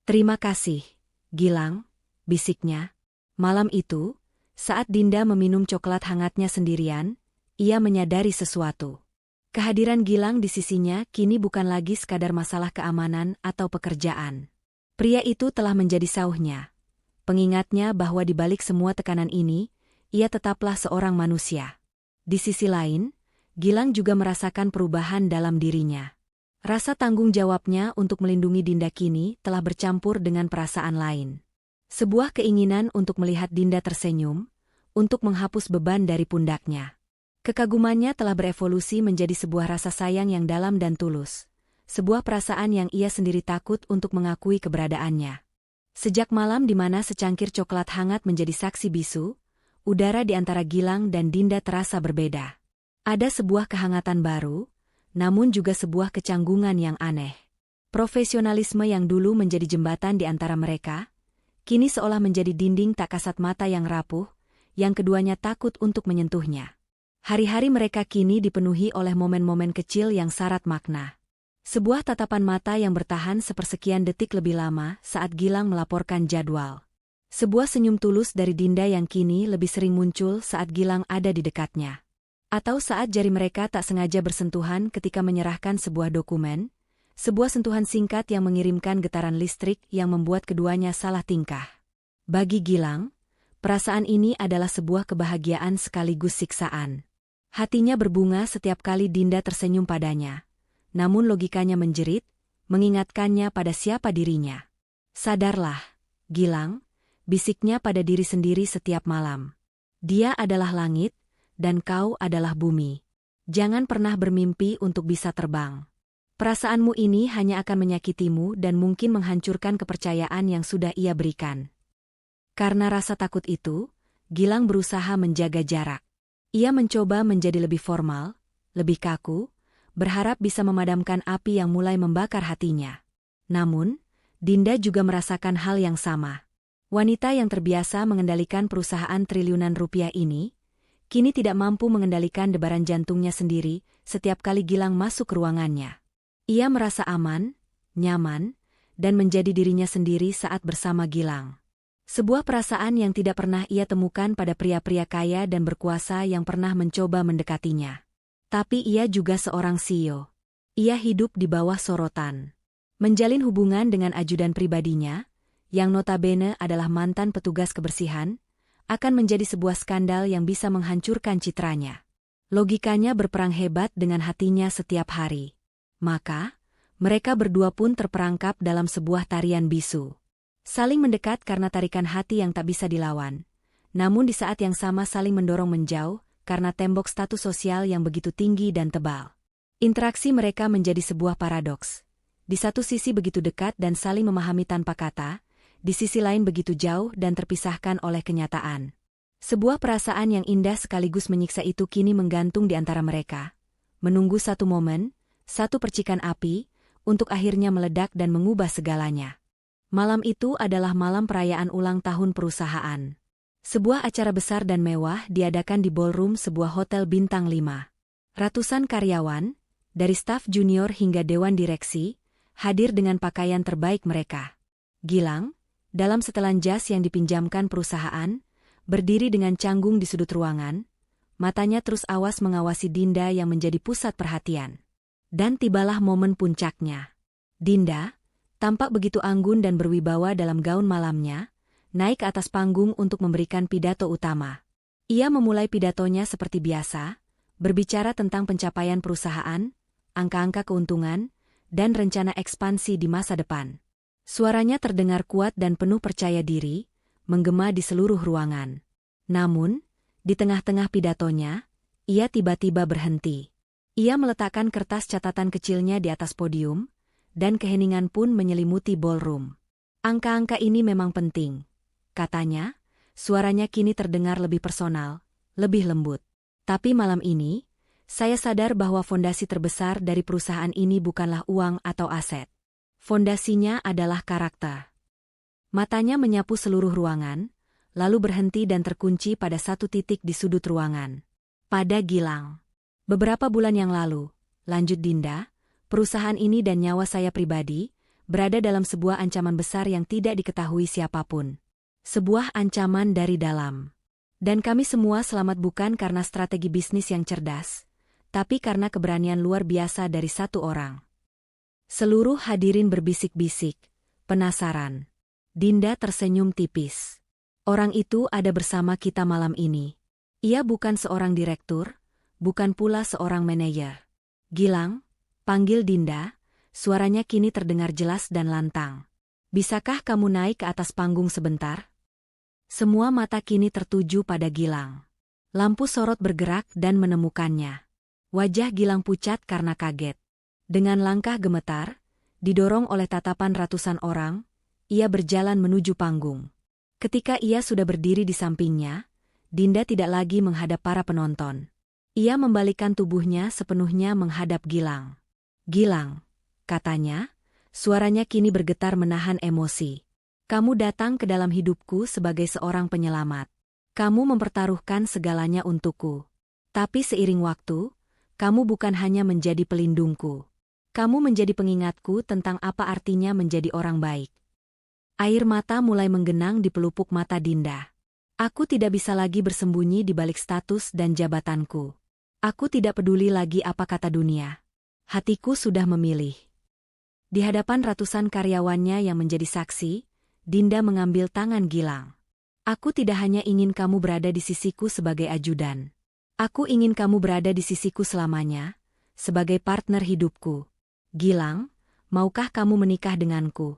S1: "Terima kasih, Gilang," bisiknya. Malam itu, saat Dinda meminum coklat hangatnya sendirian, ia menyadari sesuatu. Kehadiran Gilang di sisinya kini bukan lagi sekadar masalah keamanan atau pekerjaan. Pria itu telah menjadi sauhnya. Pengingatnya bahwa di balik semua tekanan ini, ia tetaplah seorang manusia. Di sisi lain, Gilang juga merasakan perubahan dalam dirinya. Rasa tanggung jawabnya untuk melindungi Dinda kini telah bercampur dengan perasaan lain. Sebuah keinginan untuk melihat Dinda tersenyum, untuk menghapus beban dari pundaknya. Kekagumannya telah berevolusi menjadi sebuah rasa sayang yang dalam dan tulus. Sebuah perasaan yang ia sendiri takut untuk mengakui keberadaannya. Sejak malam di mana secangkir coklat hangat menjadi saksi bisu, udara di antara Gilang dan Dinda terasa berbeda. Ada sebuah kehangatan baru, namun juga sebuah kecanggungan yang aneh. Profesionalisme yang dulu menjadi jembatan di antara mereka, kini seolah menjadi dinding tak kasat mata yang rapuh, yang keduanya takut untuk menyentuhnya. Hari-hari mereka kini dipenuhi oleh momen-momen kecil yang syarat makna. Sebuah tatapan mata yang bertahan sepersekian detik lebih lama saat Gilang melaporkan jadwal. Sebuah senyum tulus dari Dinda yang kini lebih sering muncul saat Gilang ada di dekatnya. Atau saat jari mereka tak sengaja bersentuhan ketika menyerahkan sebuah dokumen, sebuah sentuhan singkat yang mengirimkan getaran listrik yang membuat keduanya salah tingkah. Bagi Gilang, perasaan ini adalah sebuah kebahagiaan sekaligus siksaan. Hatinya berbunga setiap kali Dinda tersenyum padanya. Namun logikanya menjerit, mengingatkannya pada siapa dirinya. "Sadarlah, Gilang," bisiknya pada diri sendiri setiap malam. "Dia adalah langit, dan kau adalah bumi. Jangan pernah bermimpi untuk bisa terbang. Perasaanmu ini hanya akan menyakitimu dan mungkin menghancurkan kepercayaan yang sudah ia berikan." Karena rasa takut itu, Gilang berusaha menjaga jarak. Ia mencoba menjadi lebih formal, lebih kaku, berharap bisa memadamkan api yang mulai membakar hatinya. Namun, Dinda juga merasakan hal yang sama. Wanita yang terbiasa mengendalikan perusahaan triliunan rupiah ini, kini tidak mampu mengendalikan debaran jantungnya sendiri setiap kali Gilang masuk ke ruangannya. Ia merasa aman, nyaman, dan menjadi dirinya sendiri saat bersama Gilang. Sebuah perasaan yang tidak pernah ia temukan pada pria-pria kaya dan berkuasa yang pernah mencoba mendekatinya. Tapi ia juga seorang CEO. Ia hidup di bawah sorotan. Menjalin hubungan dengan ajudan pribadinya, yang notabene adalah mantan petugas kebersihan, akan menjadi sebuah skandal yang bisa menghancurkan citranya. Logikanya berperang hebat dengan hatinya setiap hari. Maka, mereka berdua pun terperangkap dalam sebuah tarian bisu. Saling mendekat karena tarikan hati yang tak bisa dilawan. Namun di saat yang sama saling mendorong menjauh, karena tembok status sosial yang begitu tinggi dan tebal. Interaksi mereka menjadi sebuah paradoks. Di satu sisi begitu dekat dan saling memahami tanpa kata, di sisi lain begitu jauh dan terpisahkan oleh kenyataan. Sebuah perasaan yang indah sekaligus menyiksa itu kini menggantung di antara mereka. Menunggu satu momen, satu percikan api, untuk akhirnya meledak dan mengubah segalanya. Malam itu adalah malam perayaan ulang tahun perusahaan. Sebuah acara besar dan mewah diadakan di ballroom sebuah hotel bintang 5. Ratusan karyawan, dari staf junior hingga dewan direksi, hadir dengan pakaian terbaik mereka. Gilang, dalam setelan jas yang dipinjamkan perusahaan, berdiri dengan canggung di sudut ruangan, matanya terus awas mengawasi Dinda yang menjadi pusat perhatian. Dan tibalah momen puncaknya. Dinda, tampak begitu anggun dan berwibawa dalam gaun malamnya, naik ke atas panggung untuk memberikan pidato utama. Ia memulai pidatonya seperti biasa, berbicara tentang pencapaian perusahaan, angka-angka keuntungan, dan rencana ekspansi di masa depan. Suaranya terdengar kuat dan penuh percaya diri, menggema di seluruh ruangan. Namun, di tengah-tengah pidatonya, ia tiba-tiba berhenti. Ia meletakkan kertas catatan kecilnya di atas podium, dan keheningan pun menyelimuti ballroom. Angka-angka ini memang penting, katanya, suaranya kini terdengar lebih personal, lebih lembut. Tapi malam ini, saya sadar bahwa fondasi terbesar dari perusahaan ini bukanlah uang atau aset. Fondasinya adalah karakter. Matanya menyapu seluruh ruangan, lalu berhenti dan terkunci pada satu titik di sudut ruangan. Pada Gilang. Beberapa bulan yang lalu, lanjut Dinda, perusahaan ini dan nyawa saya pribadi, berada dalam sebuah ancaman besar yang tidak diketahui siapapun. Sebuah ancaman dari dalam. Dan kami semua selamat bukan karena strategi bisnis yang cerdas, tapi karena keberanian luar biasa dari satu orang. Seluruh hadirin berbisik-bisik, penasaran. Dinda tersenyum tipis. Orang itu ada bersama kita malam ini. Ia bukan seorang direktur, bukan pula seorang manajer. Gilang, panggil Dinda, suaranya kini terdengar jelas dan lantang. Bisakah kamu naik ke atas panggung sebentar? Semua mata kini tertuju pada Gilang. Lampu sorot bergerak dan menemukannya. Wajah Gilang pucat karena kaget. Dengan langkah gemetar, didorong oleh tatapan ratusan orang, ia berjalan menuju panggung. Ketika ia sudah berdiri di sampingnya, Dinda tidak lagi menghadap para penonton. Ia membalikkan tubuhnya sepenuhnya menghadap Gilang. Gilang, katanya, suaranya kini bergetar menahan emosi. Kamu datang ke dalam hidupku sebagai seorang penyelamat. Kamu mempertaruhkan segalanya untukku. Tapi seiring waktu, kamu bukan hanya menjadi pelindungku. Kamu menjadi pengingatku tentang apa artinya menjadi orang baik. Air mata mulai menggenang di pelupuk mata Dinda. Aku tidak bisa lagi bersembunyi di balik status dan jabatanku. Aku tidak peduli lagi apa kata dunia. Hatiku sudah memilih. Di hadapan ratusan karyawannya yang menjadi saksi, Dinda mengambil tangan Gilang. Aku tidak hanya ingin kamu berada di sisiku sebagai ajudan. Aku ingin kamu berada di sisiku selamanya, sebagai partner hidupku. Gilang, maukah kamu menikah denganku?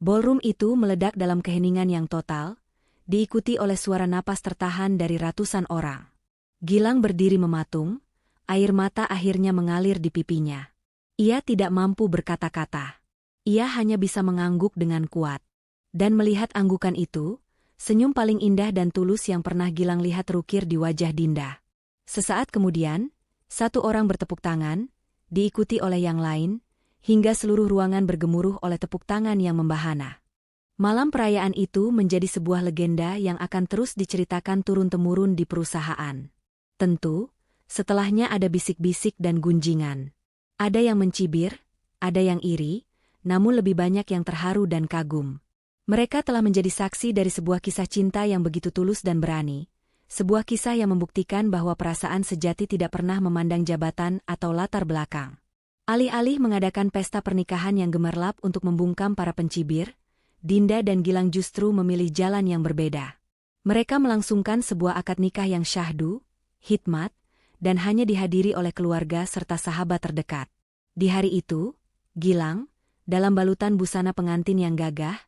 S1: Ballroom itu meledak dalam keheningan yang total, diikuti oleh suara napas tertahan dari ratusan orang. Gilang berdiri mematung, air mata akhirnya mengalir di pipinya. Ia tidak mampu berkata-kata. Ia hanya bisa mengangguk dengan kuat. Dan melihat anggukan itu, senyum paling indah dan tulus yang pernah Gilang lihat terukir di wajah Dinda. Sesaat kemudian, satu orang bertepuk tangan, diikuti oleh yang lain, hingga seluruh ruangan bergemuruh oleh tepuk tangan yang membahana. Malam perayaan itu menjadi sebuah legenda yang akan terus diceritakan turun-temurun di perusahaan. Tentu, setelahnya ada bisik-bisik dan gunjingan. Ada yang mencibir, ada yang iri, namun lebih banyak yang terharu dan kagum. Mereka telah menjadi saksi dari sebuah kisah cinta yang begitu tulus dan berani. Sebuah kisah yang membuktikan bahwa perasaan sejati tidak pernah memandang jabatan atau latar belakang. Alih-alih mengadakan pesta pernikahan yang gemerlap untuk membungkam para pencibir, Dinda dan Gilang justru memilih jalan yang berbeda. Mereka melangsungkan sebuah akad nikah yang syahdu, hikmat, dan hanya dihadiri oleh keluarga serta sahabat terdekat. Di hari itu, Gilang, dalam balutan busana pengantin yang gagah,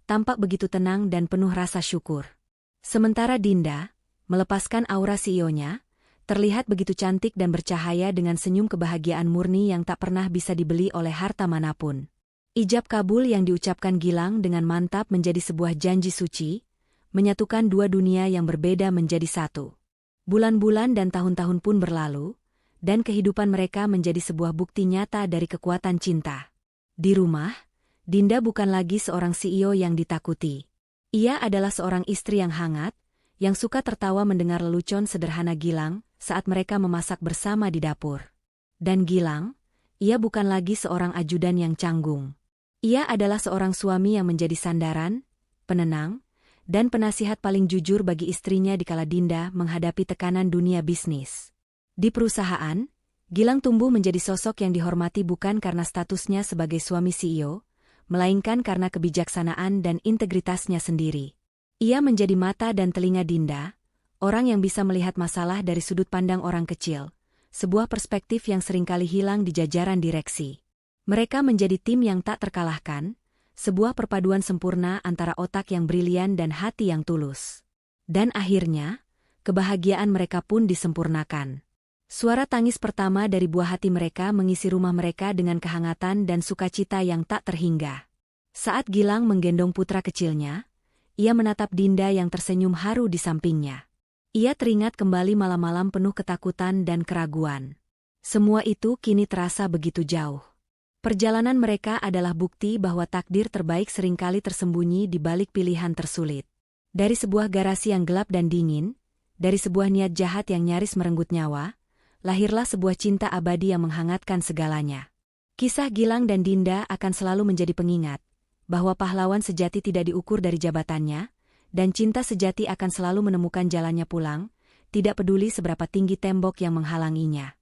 S1: tampak begitu tenang dan penuh rasa syukur. Sementara Dinda, melepaskan aura CEO-nya, terlihat begitu cantik dan bercahaya dengan senyum kebahagiaan murni yang tak pernah bisa dibeli oleh harta manapun. Ijab kabul yang diucapkan Gilang dengan mantap menjadi sebuah janji suci, menyatukan dua dunia yang berbeda menjadi satu. Bulan-bulan dan tahun-tahun pun berlalu, dan kehidupan mereka menjadi sebuah bukti nyata dari kekuatan cinta. Di rumah, Dinda bukan lagi seorang CEO yang ditakuti. Ia adalah seorang istri yang hangat, yang suka tertawa mendengar lelucon sederhana Gilang saat mereka memasak bersama di dapur. Dan Gilang, ia bukan lagi seorang ajudan yang canggung. Ia adalah seorang suami yang menjadi sandaran, penenang, dan penasihat paling jujur bagi istrinya dikala Dinda menghadapi tekanan dunia bisnis. Di perusahaan, Gilang tumbuh menjadi sosok yang dihormati bukan karena statusnya sebagai suami CEO, melainkan karena kebijaksanaan dan integritasnya sendiri. Ia menjadi mata dan telinga Dinda, orang yang bisa melihat masalah dari sudut pandang orang kecil, sebuah perspektif yang seringkali hilang di jajaran direksi. Mereka menjadi tim yang tak terkalahkan, sebuah perpaduan sempurna antara otak yang brilian dan hati yang tulus. Dan akhirnya, kebahagiaan mereka pun disempurnakan. Suara tangis pertama dari buah hati mereka mengisi rumah mereka dengan kehangatan dan sukacita yang tak terhingga. Saat Gilang menggendong putra kecilnya, ia menatap Dinda yang tersenyum haru di sampingnya. Ia teringat kembali malam-malam penuh ketakutan dan keraguan. Semua itu kini terasa begitu jauh. Perjalanan mereka adalah bukti bahwa takdir terbaik seringkali tersembunyi di balik pilihan tersulit. Dari sebuah garasi yang gelap dan dingin, dari sebuah niat jahat yang nyaris merenggut nyawa, lahirlah sebuah cinta abadi yang menghangatkan segalanya. Kisah Gilang dan Dinda akan selalu menjadi pengingat bahwa pahlawan sejati tidak diukur dari jabatannya, dan cinta sejati akan selalu menemukan jalannya pulang, tidak peduli seberapa tinggi tembok yang menghalanginya.